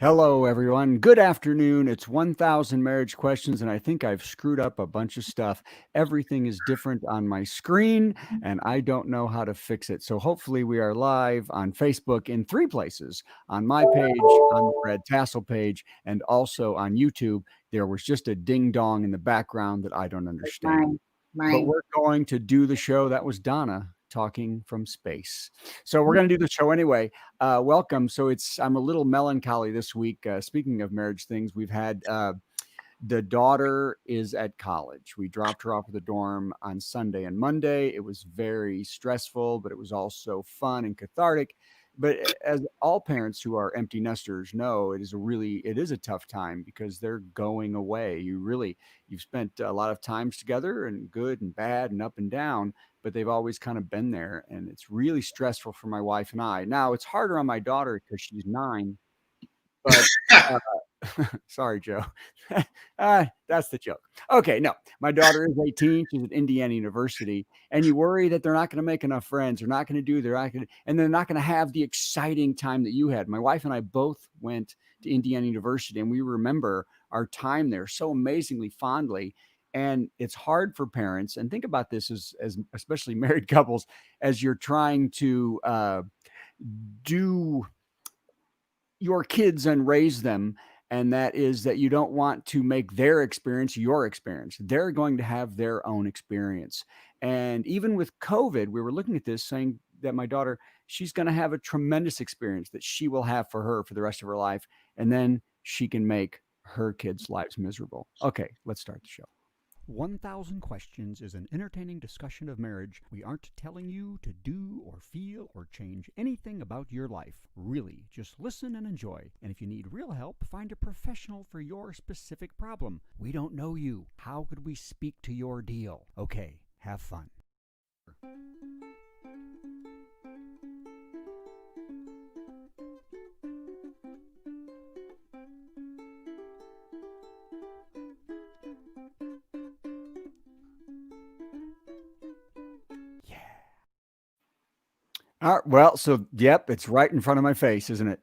Hello, everyone. Good afternoon. It's 1000 Marriage Questions, and I think I've screwed up a bunch of stuff. Everything is different on my screen, and I don't know how to fix it. So hopefully we are live on Facebook in 3 places, on my page, on the Brad Tassell page, and also on YouTube. There was just a ding-dong in the background that I don't understand. But we're going to do the show. That was Donna talking from space. So we're going to do the show anyway. Welcome. So I'm a little melancholy this week. Speaking of marriage things, we've had the daughter is at college. We dropped her off at the dorm on Sunday and Monday. It was very stressful, but it was also fun and cathartic. But as all parents who are empty nesters know, it is a tough time because they're going away. You've spent a lot of times together, and good and bad and up and down, but they've always kind of been there. And it's really stressful for my wife and I. Now it's harder on my daughter because she's 9, but sorry, Joe. That's the joke. Okay, no, my daughter is 18. She's at Indiana University, and you worry that they're not going to make enough friends. And they're not going to have the exciting time that you had. My wife and I both went to Indiana University, and we remember our time there so amazingly fondly. And it's hard for parents. And think about this as especially married couples, as you're trying to do your kids and raise them. And that is that you don't want to make their experience your experience. They're going to have their own experience. And even with COVID, we were looking at this saying that my daughter, she's going to have a tremendous experience that she will have for her for the rest of her life. And then she can make her kids' lives miserable. Okay, let's start the show. 1000 Questions is an entertaining discussion of marriage. We aren't telling you to do or feel or change anything about your life. Really, just listen and enjoy. And if you need real help, find a professional for your specific problem. We don't know you. How could we speak to your deal? Okay, have fun. All right, well, so yep, it's right in front of my face, isn't it?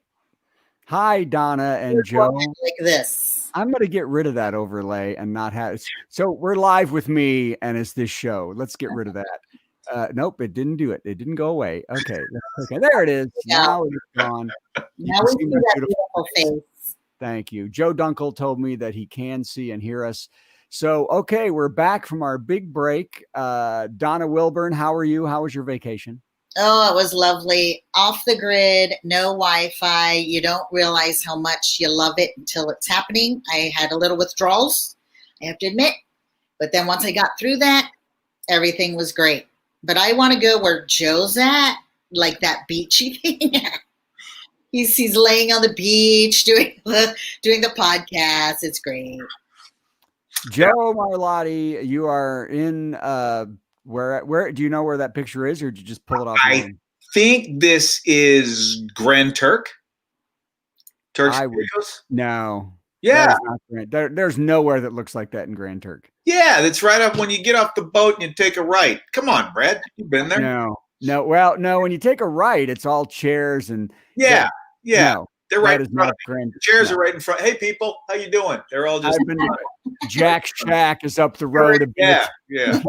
Hi, Donna and Joe. Like this. I'm going to get rid of that overlay and not have it. So we're live with me, and it's this show. Let's get rid of that. Nope, it didn't do it. It didn't go away. Okay, there it is. Yeah. Now it's gone. Now we see that beautiful face. Thank you. Joe Dunkel told me that he can see and hear us. So, okay, we're back from our big break. Donna Wilburn, how are you? How was your vacation? Oh, it was lovely. Off the grid, no Wi-Fi. You don't realize how much you love it until it's happening. I had a little withdrawals, I have to admit. But then once I got through that, everything was great. But I want to go where Joe's at, like that beachy thing. He's laying on the beach doing the podcast. It's great. Joe Marlotti, you are in where do you know where that picture is, or did you just pull it off? I think this is Grand Turk. No. Yeah. There's nowhere that looks like that in Grand Turk. Yeah, that's right up when you get off the boat and you take a right. Come on, Brad. You've been there? No. Well, no, when you take a right, it's all chairs and Yeah. No, they're right in front of Grand. The chairs are right in front. Hey people, how you doing? They're all just Jack Shack is up the road a bit. Yeah.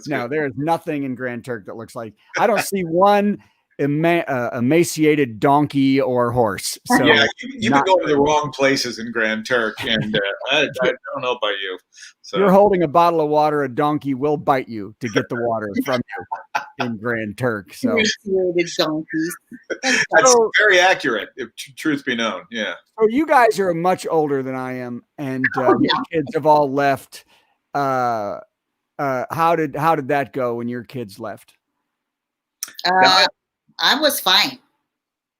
No, there is nothing in Grand Turk that looks like. I don't see one emaciated donkey or horse. So yeah, you've been going to the wrong places in Grand Turk, and I don't know about you. So you're holding a bottle of water. A donkey will bite you to get the water from you in Grand Turk. So emaciated donkeys. That's very accurate, if truth be known. Yeah. So you guys are much older than I am, and your kids have all left. How did that go when your kids left? I was fine.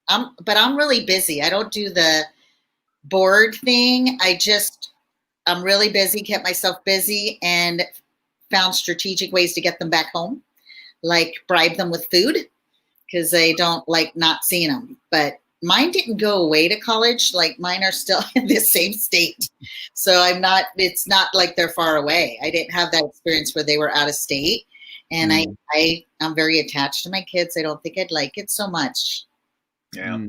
But I'm really busy. I don't do the board thing. I'm really busy, kept myself busy, and found strategic ways to get them back home, like bribe them with food because they don't like not seeing them. But mine didn't go away to college. Like mine are still in the same state. So it's not like they're far away. I didn't have that experience where they were out of state. And I'm very attached to my kids. I don't think I'd like it so much. Yeah.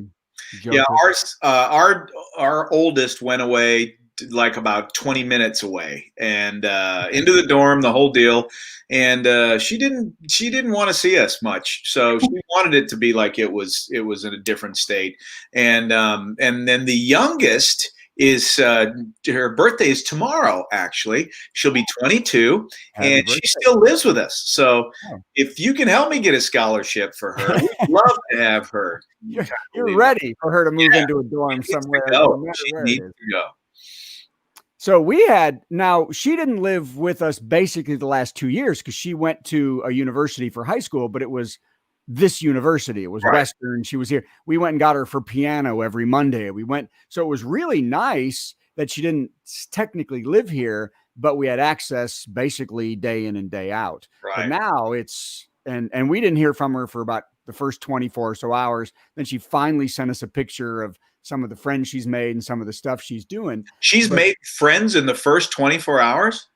Joe Yeah, took. our oldest went away like about 20 minutes away, and into the dorm, the whole deal. And she didn't want to see us much, so she wanted it to be like it was in a different state. And then the youngest is her birthday is tomorrow. Actually, she'll be 22, Happy and birthday. she still lives with us. So Oh. if you can help me get a scholarship for her, we'd love to have her. You're ready for her to move into a dorm She needs to somewhere, go. no matter She where it needs is. to go. So now she didn't live with us basically the last 2 years because she went to a university for high school, but it was this university. It was Right. Western. She was here. We went and got her for piano every Monday. So it was really nice that she didn't technically live here, but we had access basically day in and day out. But Right. now and we didn't hear from her for about the first 24 or so hours. Then she finally sent us a picture of some of the friends she's made and some of the stuff she's doing. She's made friends in the first 24 hours?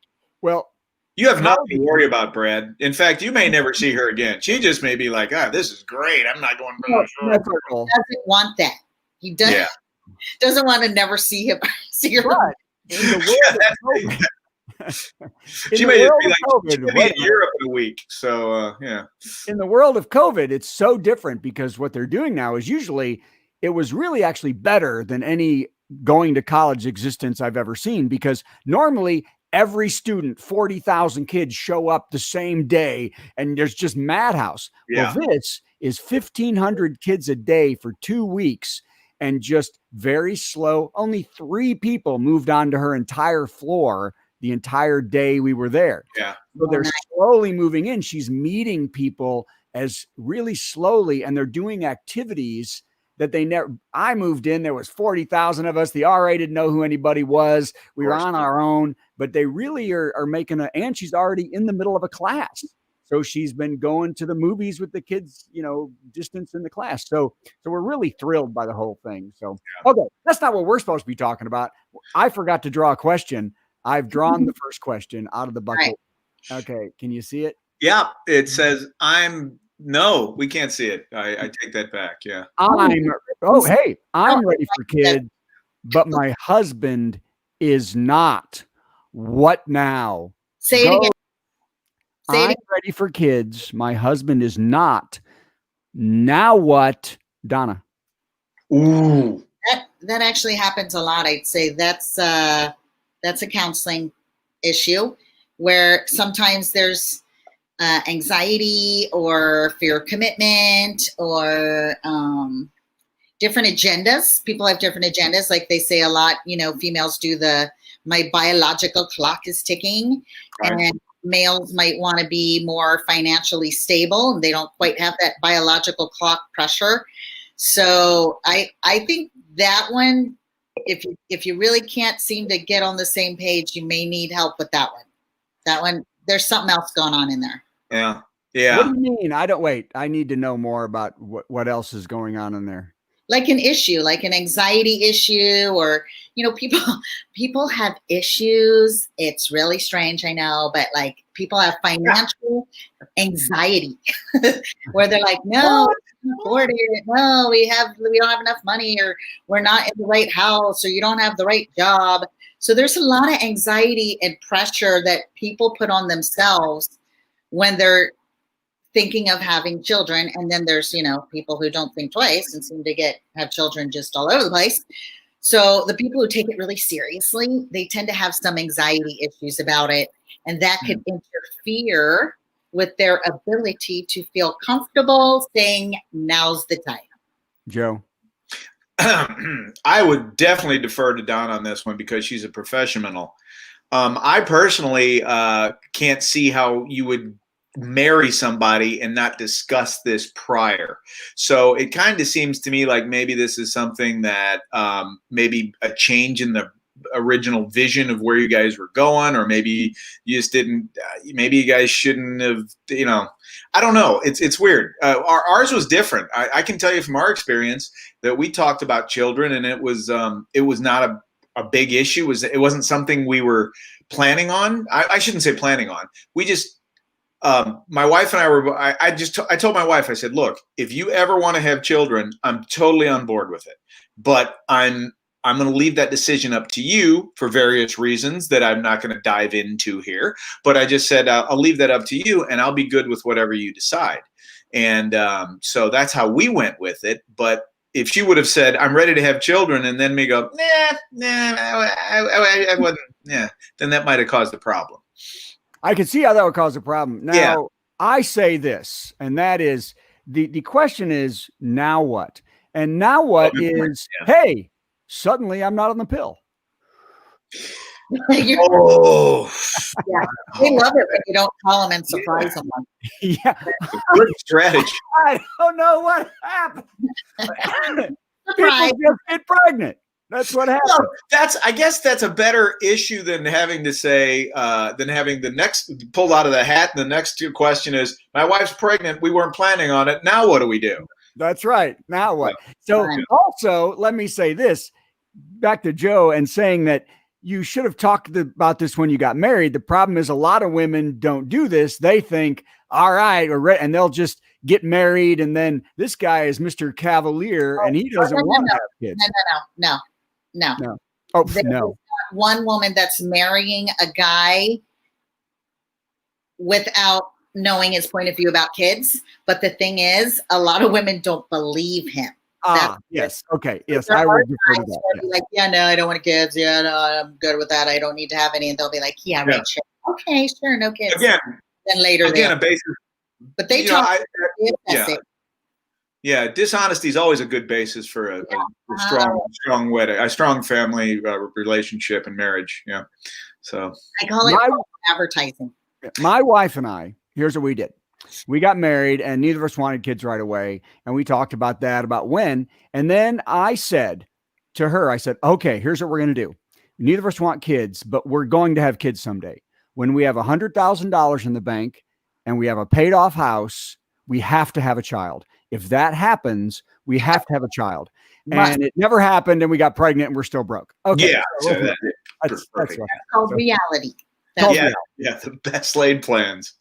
Well, you have nothing to worry about, Brad. In fact, you may never see her again. She just may be like, this is great. I'm not going back. He doesn't want that. He doesn't want to never see her. In the world of COVID, she may be like, she could be in Europe in a week. So, yeah. In the world of COVID, it's so different because what they're doing now is usually it was really actually better than any going to college existence I've ever seen, because normally every student, 40,000 kids show up the same day and there's just madhouse. Yeah. Well, this is 1,500 kids a day for 2 weeks and just very slow. Only 3 people moved onto her entire floor the entire day we were there. Yeah. So they're slowly moving in. She's meeting people as really slowly, and they're doing activities that they never. I moved in, there was 40,000 of us. The RA didn't know who anybody was. We were on our own, but they really are making and she's already in the middle of a class. So she's been going to the movies with the kids, distance in the class. So we're really thrilled by the whole thing. So, okay, that's not what we're supposed to be talking about. I forgot to draw a question. I've drawn the first question out of the bucket. Right. Okay. Can you see it? Yeah. It says, no, we can't see it. I take that back. Yeah. I'm ready for kids, but my husband is not. What now? Say it again. I'm ready for kids. My husband is not. Now what, Donna? Ooh. That actually happens a lot. I'd say that's a counseling issue where sometimes there's anxiety or fear of commitment or different agendas. People have different agendas. Like they say a lot, females do my biological clock is ticking, right. And males might want to be more financially stable and they don't quite have that biological clock pressure. So I think that one, if you really can't seem to get on the same page, you may need help with that one. That one, there's something else going on in there. Yeah. Yeah. What do you mean? I need to know more about what else is going on in there. Like an issue, like an anxiety issue, or, people have issues. It's really strange, I know, but like people have financial anxiety where they're like, no, we can't afford it. No, we don't have enough money, or we're not in the right house, or you don't have the right job. So there's a lot of anxiety and pressure that people put on themselves when they're thinking of having children. And then there's, people who don't think twice and seem to have children just all over the place. So the people who take it really seriously, they tend to have some anxiety issues about it. And that could interfere with their ability to feel comfortable saying, now's the time. Joe? I would definitely defer to Donna on this one because she's a professional. I personally can't see how you would marry somebody and not discuss this prior. So it kind of seems to me like maybe this is something that maybe a change in the original vision of where you guys were going, or maybe you just didn't, maybe you guys shouldn't have, I don't know. It's weird. Ours was different. I can tell you from our experience that we talked about children, and it was not a big issue. It wasn't something we were planning on. I shouldn't say planning on. We just my wife and I were, I told my wife, I said, look, if you ever want to have children, I'm totally on board with it. But I'm going to leave that decision up to you for various reasons that I'm not going to dive into here. But I just said, I'll leave that up to you and I'll be good with whatever you decide. And so that's how we went with it. But if she would have said, I'm ready to have children, and then me go, I wasn't, then that might have caused a problem. I can see how that would cause a problem. Now, I say this, and that is the question is, now what? And now what is, hey, suddenly I'm not on the pill. Oh, yeah. They love it when you don't call them and surprise them. Yeah. Good strategy. I don't know what happened. People just get pregnant. That's what happened. No, I guess that's a better issue than having to say, than having the next pulled out of the hat. And the next question is, my wife's pregnant. We weren't planning on it. Now what do we do? That's right. Now what? So also, let me say this back to Joe and saying that you should have talked about this when you got married. The problem is a lot of women don't do this. They think, all right, and they'll just get married. And then this guy is Mr. Cavalier and he doesn't want to have kids. No. Oh, There's no. One woman that's marrying a guy without knowing his point of view about kids. But the thing is, a lot of women don't believe him. Yes. Okay. Yes. I would refer to that. Be like, yeah, no, I don't want kids. Yeah, no, I'm good with that. I don't need to have any. And they'll be like, yeah, right, sure. Okay, sure, no kids. Again, then later, a basis. But they talk. Dishonesty is always a good basis for a strong wedding, a strong family relationship and marriage. Yeah. So I call it advertising. My wife and I, here's what we did. We got married and neither of us wanted kids right away. And we talked about that, about when. And then I said to her, I said, okay, here's what we're going to do. Neither of us want kids, but we're going to have kids someday. When we have $100,000 in the bank and we have a paid off house, we have to have a child. If that happens, we have to have a child. And it never happened and we got pregnant and we're still broke. Okay. Yeah. That's called reality. Yeah. The best laid plans.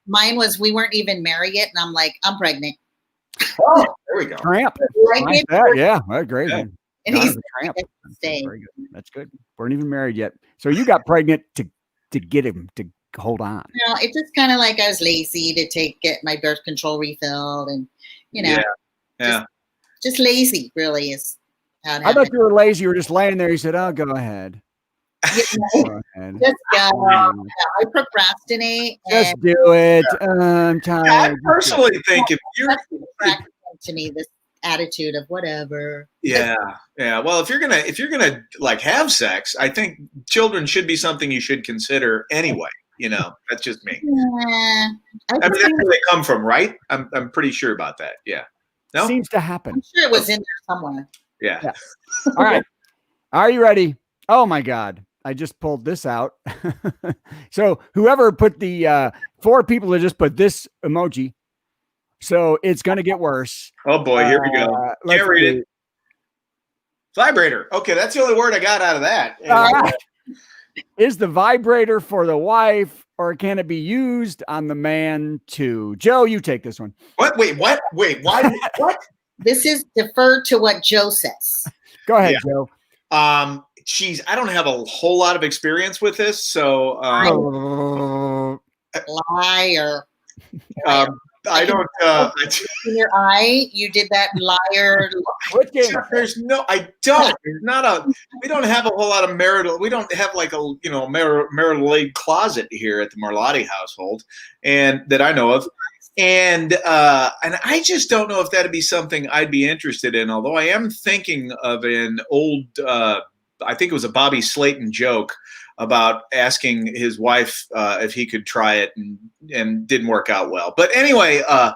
Mine was we weren't even married yet, and I'm like, I'm pregnant. Oh, there we go. Tramp. Like yeah, that's great. Yeah. And he's a tramp. That's very good. That's good. Weren't even married yet. So you got pregnant to get him to hold on. No, it's just kind of like I was lazy to get my birth control refilled, and just lazy. Really is how it happened. I thought you were lazy. You were just laying there. You said, "Oh, go ahead." Go ahead. I procrastinate. Just do it. I'm tired. I personally think if you're to me this attitude of whatever. Yeah. Well, if you're gonna like have sex, I think children should be something you should consider anyway. That's just me. Yeah, I mean, that's where they come from, right? I'm pretty sure about that. Yeah. No? Seems to happen. I'm sure it was in there somewhere. Yeah. All right. Are you ready? Oh my God. I just pulled this out. So whoever put the 4 people that just put this emoji. So it's going to get worse. Oh boy. Here we go. Can't read it. Vibrator. Okay. That's the only word I got out of that. Right. Is the vibrator for the wife or can it be used on the man too? Joe, you take this one. What? Wait, what? Wait, why? What? This is deferred to what Joe says. Go ahead, Joe. I don't have a whole lot of experience with this, so liar. I don't. In your eye, you did that liar. There's no. I don't. There's not a. We don't have a whole lot of marital. We don't have like a marital aid closet here at the Marlotti household, and that I know of. And I just don't know if that'd be something I'd be interested in. Although I am thinking of an old. I think it was a Bobby Slayton joke about asking his wife if he could try it and didn't work out well. But anyway, I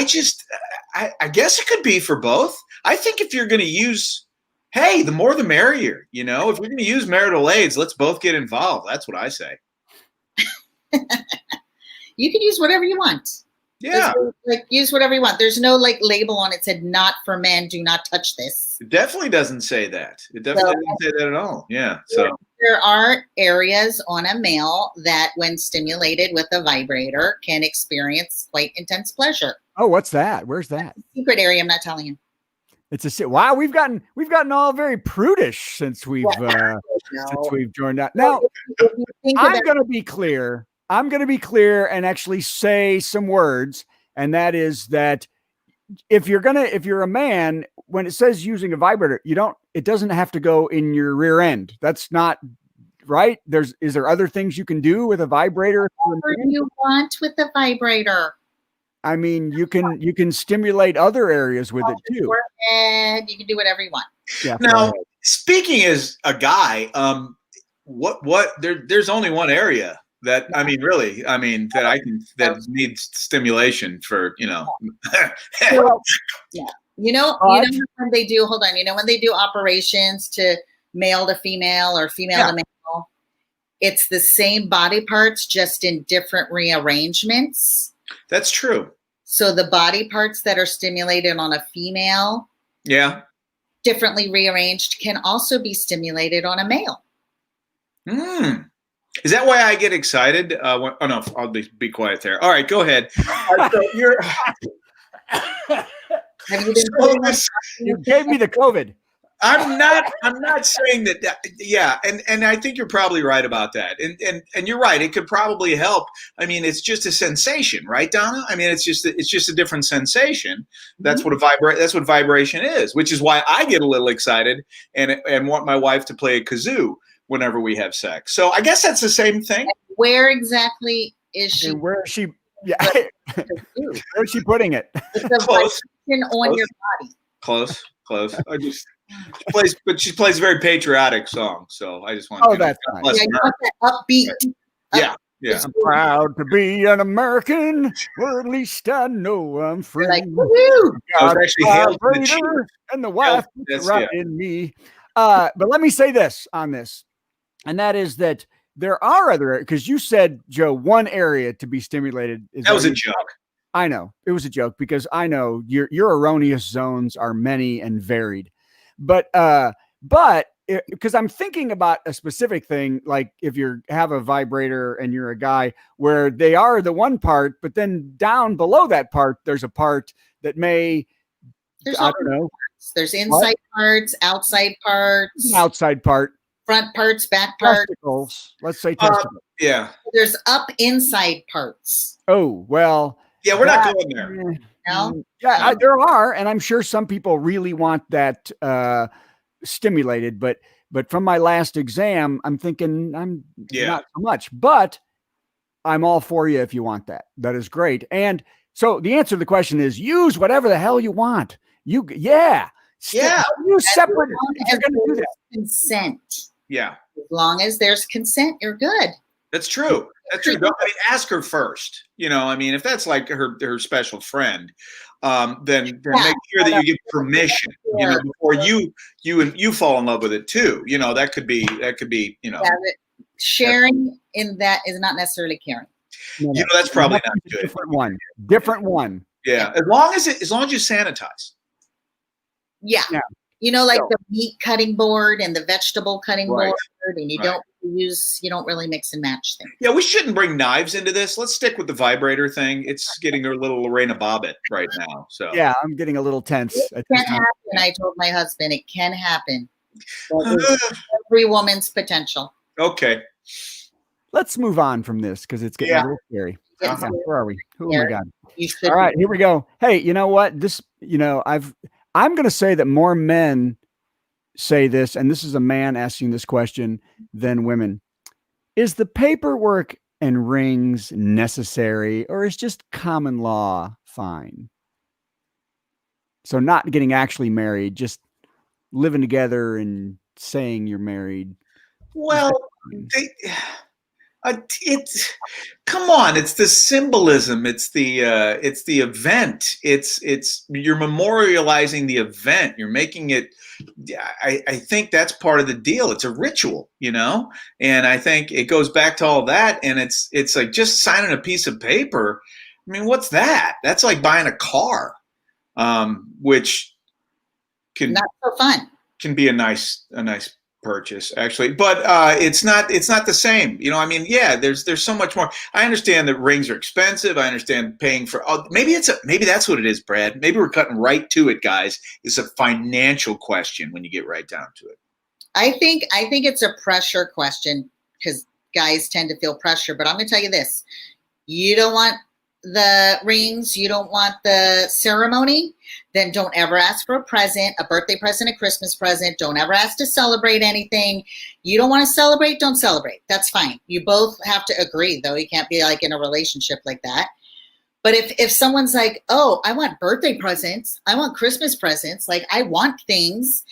guess it could be for both. I think if you're going to use, hey, the more the merrier, if you're going to use marital aids, let's both get involved. That's what I say. You can use whatever you want. Yeah. Use whatever you want. There's no label on it said not for men, do not touch this. It definitely doesn't say that. It definitely doesn't say that at all. Yeah. So there are areas on a male that, when stimulated with a vibrator, can experience quite intense pleasure. Oh, what's that? Where's that? Secret area. I'm not telling you. It's a wow. We've gotten all very prudish since we've joined that. Now, I'm going to be clear. I'm going to be clear and actually say some words, and that is that if you're a man, when it says using a vibrator, it doesn't have to go in your rear end. That's not right. Is there other things you can do with a vibrator? Whatever you want with a vibrator. I mean, you can stimulate other areas with it too. And you can do whatever you want. Yeah. Now, speaking as a guy, there's only one area that that needs stimulation for, Well, yeah. When they do, hold on, when they do operations to male to female or female to male, it's the same body parts, just in different rearrangements. That's true. So the body parts that are stimulated on a female, differently rearranged, can also be stimulated on a male. Is that why I get excited? No, I'll be quiet there. All right, go ahead. So you're. You gave me the COVID. I'm not saying that. Yeah, and I think you're probably right about that. And you're right. It could probably help. I mean, it's just a sensation, right, Donna? I mean, it's just a different sensation. That's what that's what vibration is. Which is why I get a little excited and want my wife to play a kazoo whenever we have sex. So I guess that's the same thing. Where exactly is she? And where is she? Yeah. Where's she putting it? It's a vibration on your body. Close. She plays a very patriotic song, so I just want. Oh, that's nice. You want that upbeat. Yeah. I'm proud to be an American, or at least I know I'm free. Like, woohoo! I was actually hailed to the chief. And the wife in me. But let me say this on this, and that is that there are other, because you said, Joe, one area to be stimulated is. That was a joke. I know it was a joke, because I know your erroneous zones are many and varied, but because I'm thinking about a specific thing, like if you have a vibrator and you're a guy, where they are the one part, but then down below that part, there's a part that I don't know. There's inside parts, outside parts, outside part, front parts, back parts. Testicles. Let's say testicles. Yeah. There's up inside parts. Oh, well. Yeah, we're not going there. No? Yeah, there are, and I'm sure some people really want that stimulated, but from my last exam, I'm thinking I'm not so much, but I'm all for you if you want that. That is great. And so the answer to the question is use whatever the hell you want. Use separate. If you're going to do that. Consent. Yeah. As long as there's consent, you're good. That's true. That's true. Ask her first. If that's like her special friend, then make sure that you get permission. Before you fall in love with it too. That could be. Sharing in that is not necessarily caring. That's probably not good. Different one. Yeah. As long as you sanitize. Yeah. Like the meat cutting board and the vegetable cutting board, and you don't really mix and match things. Yeah, we shouldn't bring knives into this. Let's stick with the vibrator thing. It's getting a little Lorena Bobbitt right now. So yeah, I'm getting a little tense. It can happen. I told my husband it can happen. Every woman's potential. Okay. Let's move on from this because it's getting a little scary. Where are we? Oh my God. All right, here we go. Hey, you know what? I'm going to say that more men say this, and this is a man asking this question, than women. Is the paperwork and rings necessary, or is just common law fine? So not getting actually married, just living together and saying you're married. Well, come on, it's the symbolism, it's the event, it's you're memorializing the event, you're making it. I think that's part of the deal. It's a ritual, and I think it goes back to all that, and it's like just signing a piece of paper. I mean, what's that? That's like buying a car, which not so fun. Can be a nice purchase actually, but it's not the same. I mean, yeah, there's so much more. I understand that rings are expensive. I understand paying for maybe that's what it is, Brad. Maybe we're cutting right to it, guys. It's a financial question when you get right down to it. I think it's a pressure question because guys tend to feel pressure, but I'm going to tell you this. You don't want the rings, you don't want the ceremony, then don't ever ask for a present, a birthday present, a Christmas present. Don't ever ask to celebrate anything. You don't want to celebrate, don't celebrate. That's fine. You both have to agree, though. You can't be like in a relationship like that. But if someone's like, oh, I want birthday presents, I want Christmas presents, like I want things,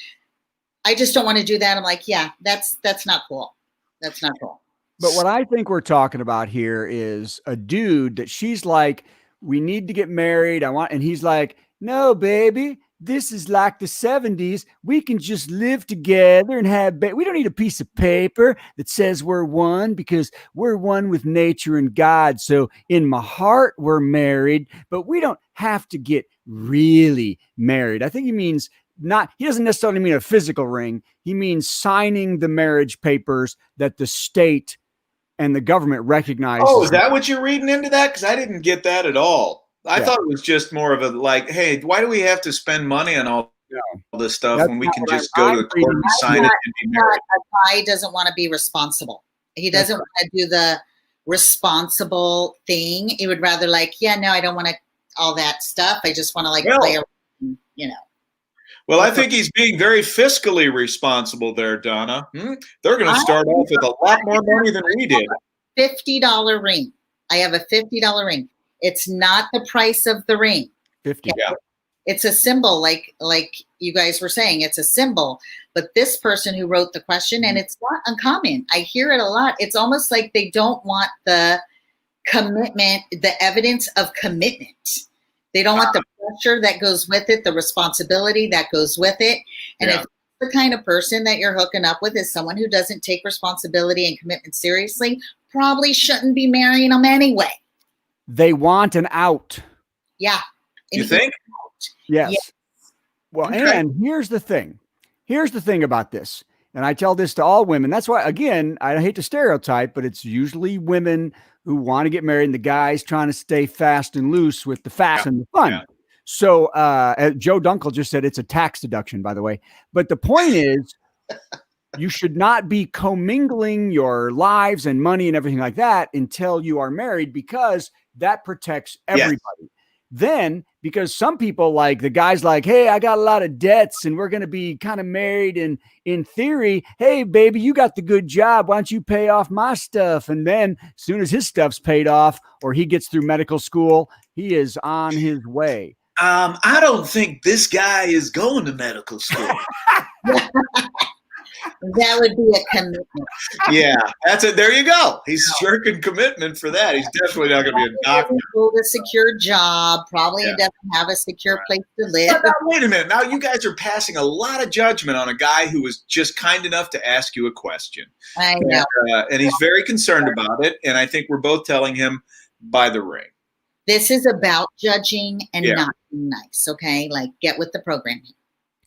I just don't want to do that. I'm like, yeah, that's not cool. That's not cool. But what I think we're talking about here is a dude that she's like, we need to get married. And he's like, no, baby, this is like the 70s. We can just live together and we don't need a piece of paper that says we're one because we're one with nature and God. So in my heart, we're married, but we don't have to get really married. I think he means he doesn't necessarily mean a physical ring. He means signing the marriage papers that the state and the government recognizes. Oh, is that what you're reading into that? Because I didn't get that at all. I thought it was just more of a like, hey, why do we have to spend money on all this stuff when we can just go to the court and sign it and be married? A guy doesn't want to be responsible. He doesn't want to do the responsible thing. He would rather like, yeah, no, I don't want to all that stuff. I just want to like play around, Well, I think he's being very fiscally responsible there, Donna. They're going to start off with a lot more money than we did. $50 ring. I have a $50 ring. It's not the price of the ring. 50. Okay? Yeah. It's a symbol, like you guys were saying, it's a symbol. But this person who wrote the question, and it's not uncommon. I hear it a lot. It's almost like they don't want the commitment, the evidence of commitment. They don't want the pressure that goes with it, the responsibility that goes with it. And if the kind of person that you're hooking up with is someone who doesn't take responsibility and commitment seriously, probably shouldn't be marrying them anyway. They want an out. Yeah. You think? Yes. Well, okay. And here's the thing. Here's the thing about this. And I tell this to all women. That's why, again, I hate to stereotype, but it's usually women who want to get married and the guys trying to stay fast and loose with the fast and the fun. Yeah. So Joe Dunkel just said it's a tax deduction, by the way. But the point is, you should not be commingling your lives and money and everything like that until you are married, because that protects everybody. Yes. Then, because some people, like the guy's like, hey, I got a lot of debts and we're going to be kind of married. And in theory, hey, baby, you got the good job. Why don't you pay off my stuff? And then as soon as his stuff's paid off or he gets through medical school, he is on his way. I don't think this guy is going to medical school. That would be a commitment. Yeah, that's it. There you go. He's shirking commitment for that. He's definitely not going to be a doctor. With a secure job, probably doesn't have a secure place to live. But now, wait a minute. Now you guys are passing a lot of judgment on a guy who was just kind enough to ask you a question. I know. And he's very concerned about it. And I think we're both telling him, buy the ring. This is about judging and not being nice, okay? Like, get with the programming.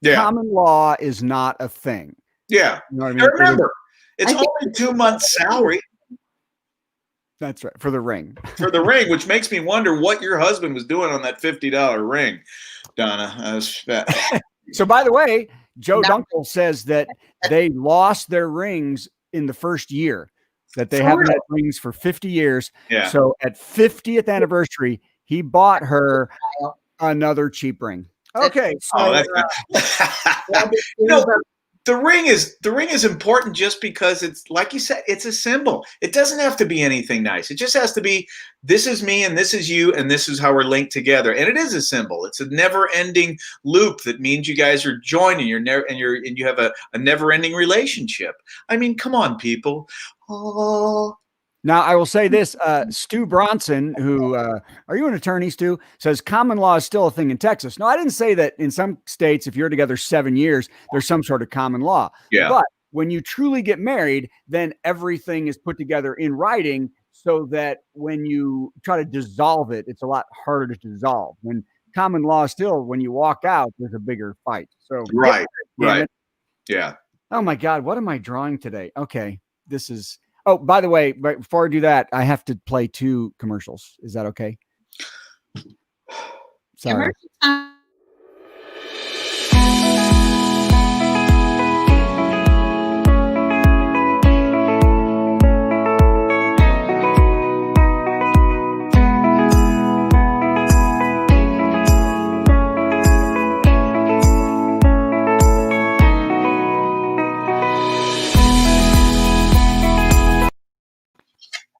Yeah. Common law is not a thing. Yeah. You know what I mean? Now remember, it's only 2 months' salary. That's right. For the ring. For the ring, which makes me wonder what your husband was doing on that $50 ring, Donna. So, by the way, Joe Dunkel says that they lost their rings in the first year, that they haven't had rings for 50 years. Yeah. So at 50th anniversary, he bought her another cheap ring. Okay. So, the ring is important just because it's, like you said, it's a symbol. It doesn't have to be anything nice. It just has to be, this is me and this is you and this is how we're linked together. And it is a symbol. It's a never-ending loop that means you guys are joining. And you have a never-ending relationship. I mean, come on, people. Oh. Now, I will say this, Stu Bronson, who, are you an attorney, Stu? Says common law is still a thing in Texas. No, I didn't say that in some states, if you're together 7 years, there's some sort of common law. Yeah. But when you truly get married, then everything is put together in writing so that when you try to dissolve it, it's a lot harder to dissolve. When common law still, when you walk out, there's a bigger fight. So right. Yeah. Oh my God, what am I drawing today? Okay, this is. Oh, by the way, before I do that, I have to play 2 commercials. Is that okay? Sorry. Commercial time.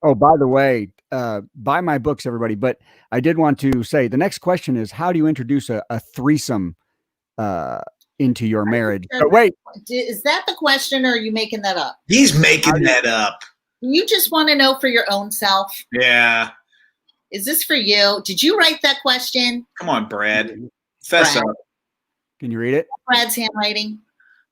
Oh, by the way, buy my books, everybody. But I did want to say the next question is, how do you introduce a threesome into your marriage? But wait, Is that the question, or are you making that up? He's making that up. You just want to know for your own self? Yeah. Is this for you? Did you write that question? Come on, Brad. Fess Brad. up. Can you read it? Brad's handwriting.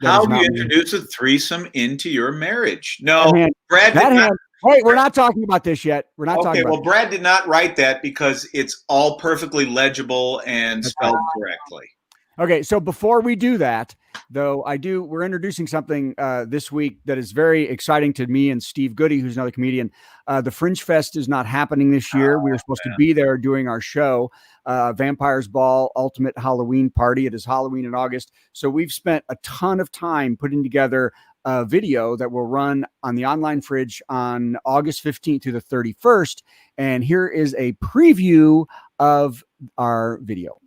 How do you introduce a threesome into your marriage? No, Brad did not. Wait, we're not talking about this yet. We're not talking about well, Brad did not write that because it's all perfectly legible and spelled correctly. Okay, so before we do that, though, we're introducing something this week that is very exciting to me and Steve Goody, who's another comedian. The Fringe Fest is not happening this year. We were supposed to be there doing our show, Vampires Ball, Ultimate Halloween Party. It is Halloween in August. So we've spent a ton of time putting together a video that will run on the online fridge on August 15th to the 31st. And here is a preview of our video.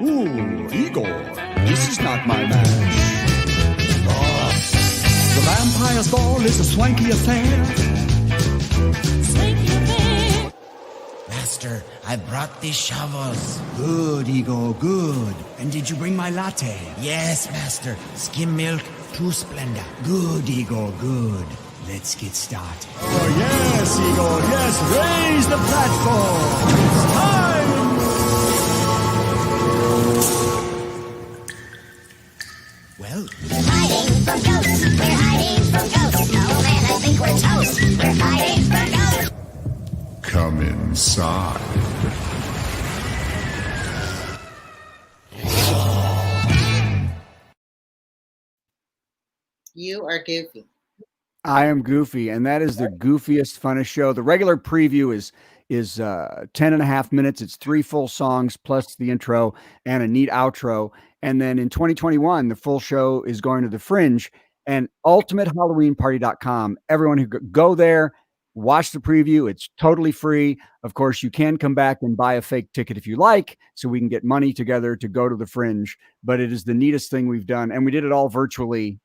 Ooh, Igor, this is not my match. The Vampire's Ball is a swanky affair. Master, I brought the shovels. Good, Igor, good. And did you bring my latte? Yes, Master. Skim milk, 2 Splenda. Good, Igor, good. Let's get started. Oh, yes, Igor, yes. Raise the platform. It's time. Well, we're hiding from ghosts. We're hiding from ghosts. Oh man, I think we're toast. We're hiding from ghosts. Come inside. You are goofy. I am goofy, and that is the goofiest, funnest show. The regular preview is 10 and a half minutes. It's 3 full songs plus the intro and a neat outro. And then in 2021, the full show is going to the Fringe and ultimatehalloweenparty.com. Everyone who go there, watch the preview. It's totally free. Of course, you can come back and buy a fake ticket if you like, so we can get money together to go to the Fringe. But it is the neatest thing we've done. And we did it all virtually,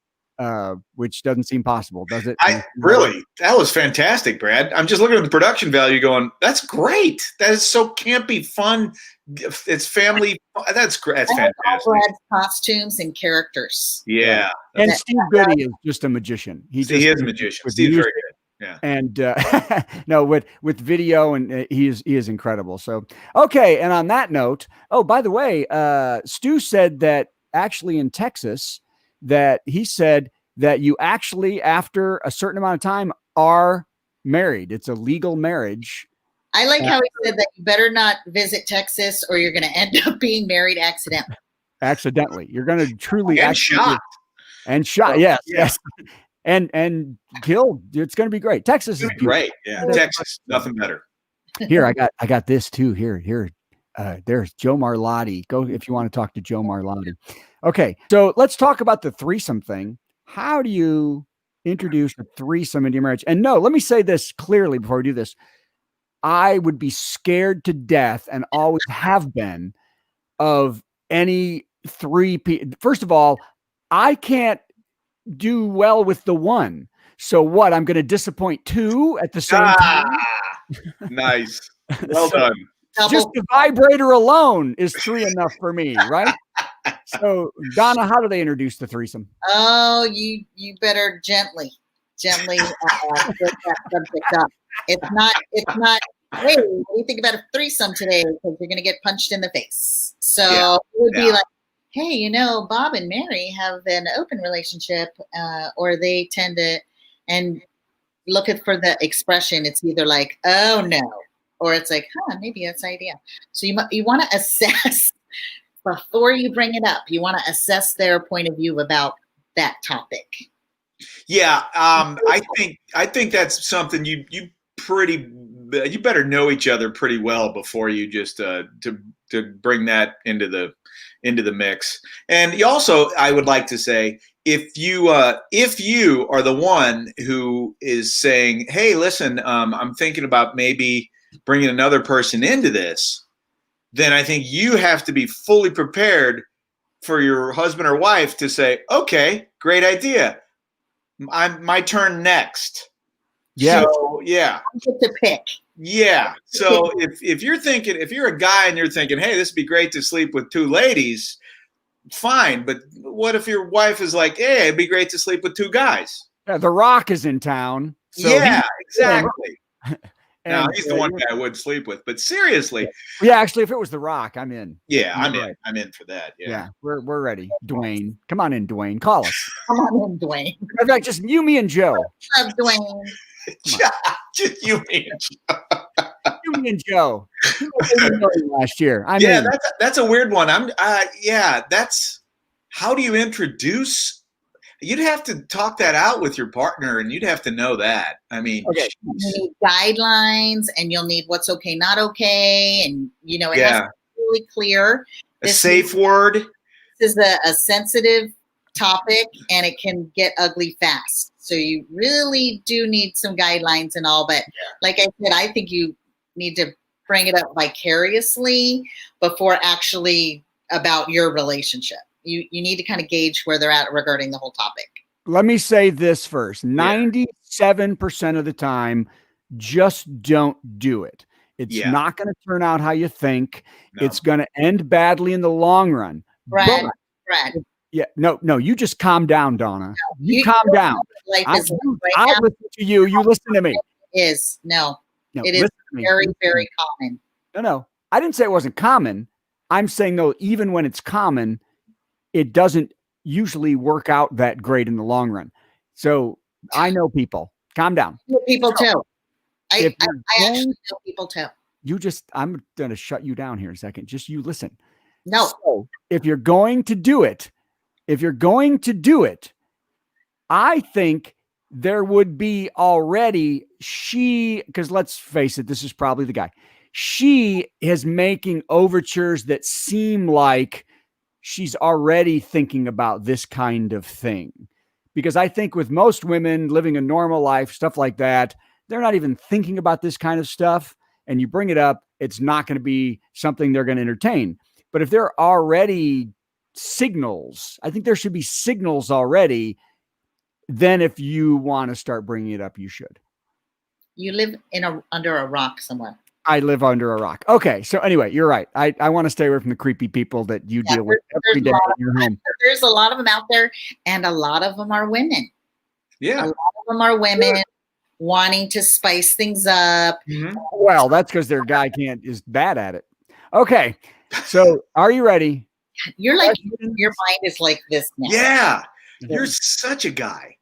which doesn't seem possible, does it? Really, that was fantastic, Brad. I'm just looking at the production value going, that's great. That is so campy, fun. It's family. That's great. That's fantastic. Brad's costumes and characters. Yeah. And Steve Goody is just a magician. He is a magician. Steve's very good. Yeah. And no, with video, and he is incredible. So, okay. And on that note, oh, by the way, Stu said that actually in Texas, that he said that you actually, after a certain amount of time, are married. It's a legal marriage. I like how he said that you better not visit Texas or you're going to end up being married accidentally. Accidentally. You're going to truly and shot. And shot. Oh, yes. And killed. It's going to be great. Texas is great. Yeah. Texas, nothing better. Here, I got this too. Here. There's Joe Marlotti. Go if you want to talk to Joe Marlotti. Okay, so let's talk about the threesome thing. How do you introduce a threesome into your marriage? And no, let me say this clearly before we do this. I would be scared to death, and always have been, of any 3 people. First of all, I can't do well with the one. So what? I'm going to disappoint 2 at the same time? Nice. Well done. Just the vibrator alone is 3 enough for me, right? So, Donna, how do they introduce the threesome? Oh, you better gently get that subject up. It's not, hey, what do you think about a threesome today? Because you're going to get punched in the face. So it would be like, hey, Bob and Mary have an open relationship, or they tend to, and looking for the expression. It's either like, oh no, or it's like, maybe that's the idea. So you want to assess before you bring it up. You want to assess their point of view about that topic. Yeah, I think that's something you better know each other pretty well before you just to bring that into the mix. And you also, I would like to say, if you are the one who is saying, hey, listen, I'm thinking about maybe bringing another person into this, then I think you have to be fully prepared for your husband or wife to say, okay, great idea. My turn next. Yeah. So, yeah. I get to pick. Yeah. So if you're a guy and you're thinking, hey, this would be great to sleep with two ladies, fine. But what if your wife is like, hey, it'd be great to sleep with two guys? Yeah, The Rock is in town. So yeah, exactly. Now, and, he's the one guy I would sleep with. But seriously. Yeah, actually, if it was The Rock, I'm in. Yeah, I'm in. I'm in for that. Yeah, we're ready. Dwayne. Come on in, Dwayne. Call us. Come on in, Dwayne. In fact, just you, me, and Joe. Love Dwayne. Just you and Joe. You, me, and Joe. Last year. Yeah, that's a weird one. That's how do you introduce? You'd have to talk that out with your partner, and you'd have to know that. I mean, okay. You need guidelines, and you'll need what's okay, not okay, and it has to be really clear. A safe word. This is a sensitive topic, and it can get ugly fast. So you really do need some guidelines and all. But like I said, I think you need to bring it up vicariously before actually about your relationship. You need to kind of gauge where they're at regarding the whole topic. Let me say this first. 97% of the time, just don't do it. It's not going to turn out how you think. No. It's going to end badly in the long run. Brad. Yeah, no, you just calm down, Donna. No, you calm down. I listen to you. You listen to me. It is. No, it is very, very common. No. I didn't say it wasn't common. I'm saying, though, even when it's common, it doesn't usually work out that great in the long run. So I know people. Calm down. People too. I actually know people too. I'm going to shut you down here a second. Just you listen. No. So if you're going to do it, I think there would be already because let's face it, this is probably the guy. She is making overtures that seem like she's already thinking about this kind of thing. Because I think with most women living a normal life, stuff like that, they're not even thinking about this kind of stuff. And you bring it up, it's not going to be something they're going to entertain. But if there are already signals, I think there should be signals already. Then if you want to start bringing it up, you should. You live under a rock somewhere. I live under a rock. Okay. So anyway, you're right. I want to stay away from the creepy people that you deal with every day in your home. There's a lot of them out there, and a lot of them are women. Yeah. A lot of them are women wanting to spice things up. Mm-hmm. Well, that's because their guy is bad at it. Okay. So are you ready? You're like, your mind is like this now. Yeah. You're such a guy.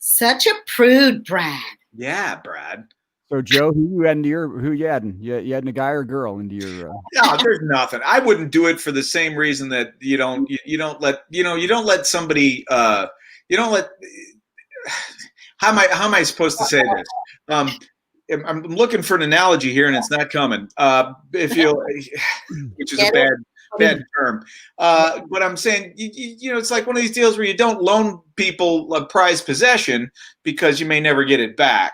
Such a prude, Brad. Yeah, Brad. So Joe, who you adding? You adding a guy or a girl into your? No, there's nothing. I wouldn't do it for the same reason that you don't let somebody. How am I supposed to say this? I'm looking for an analogy here, and it's not coming. Which is a bad term. But I'm saying, it's like one of these deals where you don't loan people a prized possession because you may never get it back.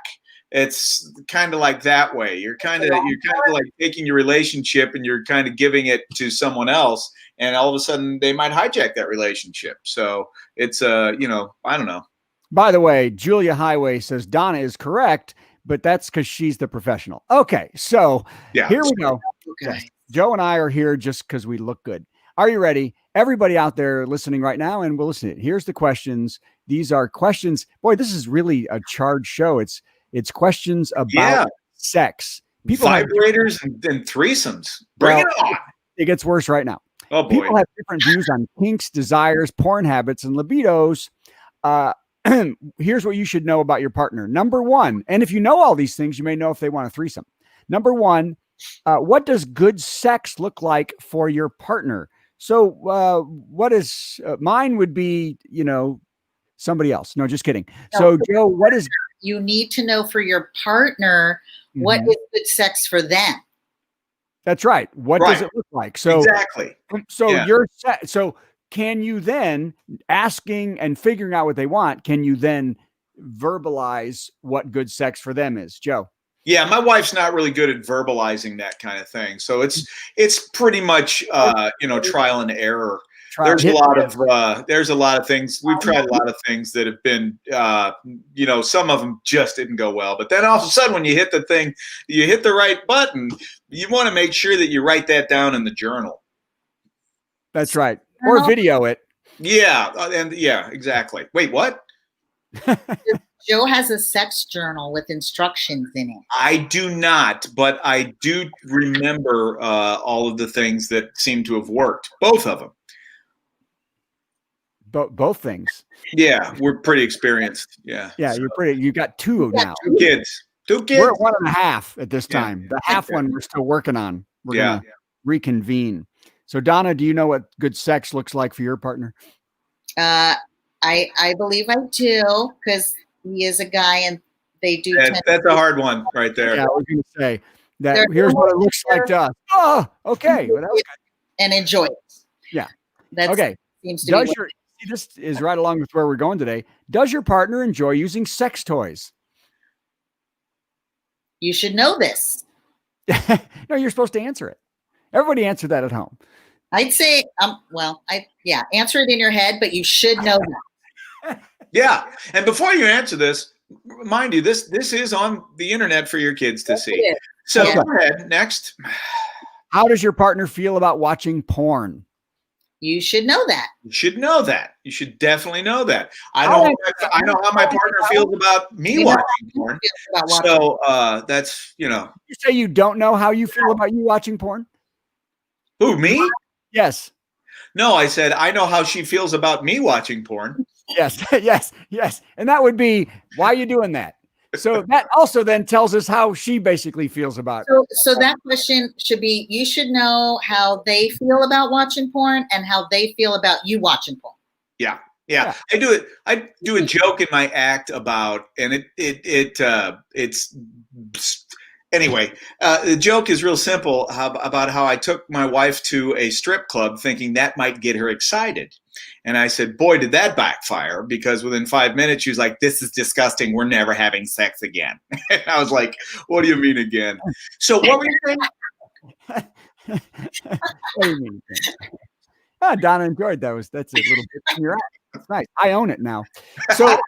It's kind of like that way. You're kind of like taking your relationship and you're kind of giving it to someone else, and all of a sudden they might hijack that relationship. So it's I don't know. By the way, Julia Highway says Donna is correct, but that's because she's the professional. Okay, so here we go. Okay. Yes. Joe and I are here just because we look good. Are you ready? Everybody out there listening right now, and we'll listen. Here's the questions. These are questions. Boy, this is really a charged show. It's questions about sex. People vibrators and threesomes. Bring it on. It gets worse right now. Oh boy. People have different views on kinks, desires, porn habits, and libidos. here's what you should know about your partner. Number one, and if you know all these things, you may know if they want a threesome. Number one, what does good sex look like for your partner? So what is mine would be, somebody else. No, just kidding. So Joe, what is you need to know for your partner what is good sex for them? That's right. What does it look like? So exactly. So so can you then, asking and figuring out what they want, can you then verbalize what good sex for them is? Joe? Yeah, my wife's not really good at verbalizing that kind of thing. So it's pretty much trial and error. There's a lot of things. We've tried a lot of things that have been some of them just didn't go well. But then all of a sudden when you hit the thing, you hit the right button, you want to make sure that you write that down in the journal. That's right. Or video it. Yeah, exactly. Wait, what? Joe has a sex journal with instructions in it. I do not, but I do remember all of the things that seem to have worked. Both of them. Both things. Yeah, we're pretty experienced. Yeah. Yeah, you got two now. Two kids. We're at 1.5 at this time. The half one we're still working on. We're gonna reconvene. So Donna, do you know what good sex looks like for your partner? I believe I do, because he is a guy and they do. That's a hard one right there. Yeah, I was going to say that. Here's what it looks like to us. Oh, okay. Well, that was good. And enjoy it. Yeah. That's okay. Seems to this is right along with where we're going today. Does your partner enjoy using sex toys? You should know this. No, you're supposed to answer it. Everybody answer that at home. I'd say, answer it in your head, but you should know that. Yeah. And before you answer this, mind you, this is on the internet for your kids to see. So go ahead. Next. How does your partner feel about watching porn? You should know that. You should know that. You should definitely know that. I know how my partner feels about me watching porn. So that's, You say you don't know how you feel about you watching porn? Who, me? Yes. No, I said, I know how she feels about me watching porn. Yes, yes. And that would be, why are you doing that? So that also then tells us how she basically feels about it. So that question should be, you should know how they feel about watching porn and how they feel about you watching porn. Yeah. I do a joke in my act about, and it's anyway, the joke is real simple about how I took my wife to a strip club thinking that might get her excited. And I said, boy, did that backfire, because within 5 minutes, she was like, this is disgusting. We're never having sex again. And I was like, what do you mean again? So what were you saying? What do you mean? Donna enjoyed that. That's a little bit in your eye. That's nice. I own it now. So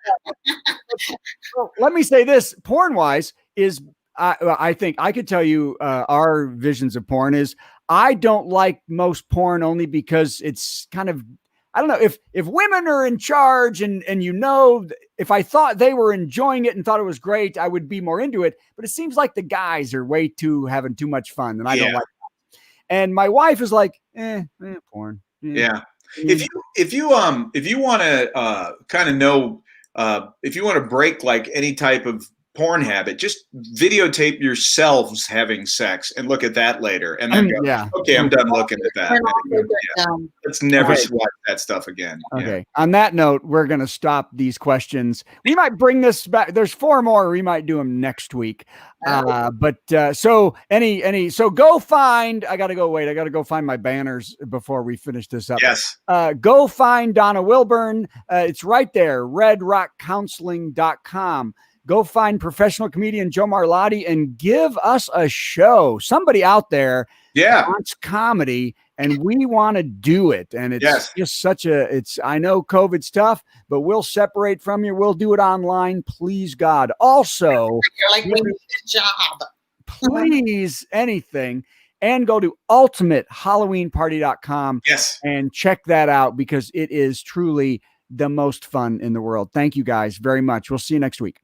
let me say this, porn-wise is, I think I could tell you our visions of porn is, I don't like most porn only because it's kind of, I don't know, if women are in charge and if I thought they were enjoying it and thought it was great, I would be more into it. But it seems like the guys are having too much fun, and I don't like that. And my wife is like, porn. Yeah. If you want to kind of know, if you want to break like any type of porn habit, just videotape yourselves having sex and look at that later, and then okay, I'm done looking at that. Let's never watch that stuff again. Okay. On that note, we're going to stop these questions. We might bring this back. There's 4 more. We might do them next week. So go find, I got to go find my banners before we finish this up. Yes. Go find Donna Wilburn. It's right there. redrockcounseling.com. Go find professional comedian Joe Marlotti and give us a show. Somebody out there wants comedy, and we want to do it. And it's just I know COVID's tough, but we'll separate from you. We'll do it online. Please, God. Also, you're like, we need a job. Please, anything. And go to ultimatehalloweenparty.com and check that out, because it is truly the most fun in the world. Thank you guys very much. We'll see you next week.